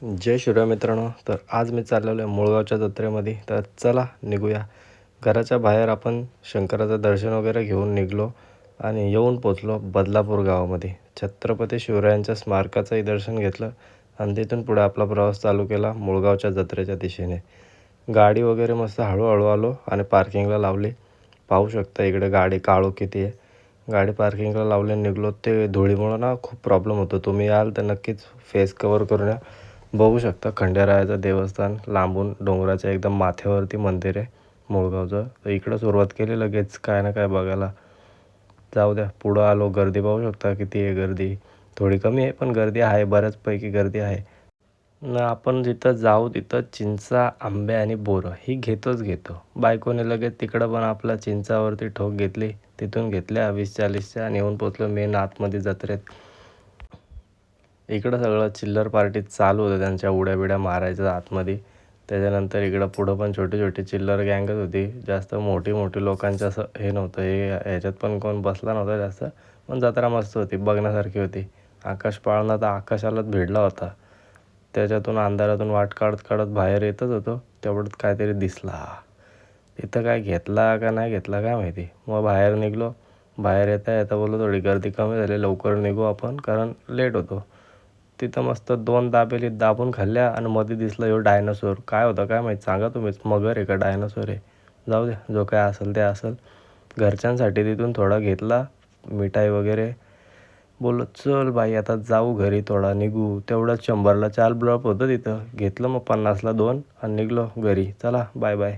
जय शिवराय मित्रांनो. तर आज मी चाललेलो आहे मुळगावच्या जत्रेमध्ये. तर चला निघूया. घराच्या बाहेर आपण शंकराचं दर्शन वगैरे घेऊन निघलो आणि येऊन पोचलो बदलापूर गावामध्ये. छत्रपती शिवरायांच्या स्मारकाचंही दर्शन घेतलं आणि तिथून पुढे आपला प्रवास चालू केला मुळगावच्या जत्रेच्या दिशेने. गाडी वगैरे मस्त हळूहळू आलो आणि पार्किंगला लावली. पाहू शकता इकडे गाडी काळो किती आहे. गाडी पार्किंगला लावले निघलो. ते धुळीमुळं ना खूप प्रॉब्लेम होतो. तुम्ही याल तर नक्कीच फेस कवर करून या. बघू शकता खंडेरायाचं देवस्थान लांबून डोंगराच्या एकदम माथ्यावरती मंदिर आहे मुळगावचं. तर इकडं सुरुवात केली लगेच काय ना काय बघायला. जाऊ द्या पुढं आलो. गर्दी पाहू शकता किती आहे. गर्दी थोडी कमी आहे पण गर्दी आहे, बऱ्याचपैकी गर्दी आहे. ना आपण जिथं जाऊ तिथं चिंचा, आंबे आणि बोरं ही घेतो. बायकोने लगेच तिकडं पण आपल्या चिंचावरती ठोक घेतली. तिथून घेतल्या 20-40च्या आणि येऊन पोचलो मेन आतमध्ये जत्रेत. इकडं सगळं चिल्लर पार्टी चालू होतं, त्यांच्या उड्या बिड्या मारायचं आतमध्ये. त्याच्यानंतर इकडं पुढं पण छोटी छोटी चिल्लर गँगच होती. जास्त मोठी लोकांचं असं हे नव्हतं. ह्याच्यात पण कोण बसला नव्हता जास्त. पण जत्रा मस्त होती, बघण्यासारखी होती. आकाश पाळणा तर आकाशालाच भिडला होता. त्याच्यातून अंधारातून वाट काढत काढत बाहेर येतच होतो, तेवढ्यात काहीतरी दिसला. तिथं काय घेतला का नाही घेतला काय माहिती. मग बाहेर निघलो. बाहेर येता येता बोललो थोडी गर्दी कमी झाली, लवकर निघू आपण कारण लेट होतो. तिथं मस्त 2 दाबेली दाबून खाल्ल्या आणि मध्ये दिसलं ह्यो डायनोसॉर. काय होता काय माहीत, सांगा तुम्हीच. मगर आहे का डायनोसॉर आहे? जाऊ दे, जो काय असेल ते असेल. घरच्यांसाठी तिथून थोडा घेतला मिठाई वगैरे. बोललो चल बाई आता जाऊ घरी, थोडा निघू. तेवढंच 100ला 4 ब्लॉक होतं तिथं. घेतलं मग 50ला 2 आणि निघलो घरी. चला बाय बाय.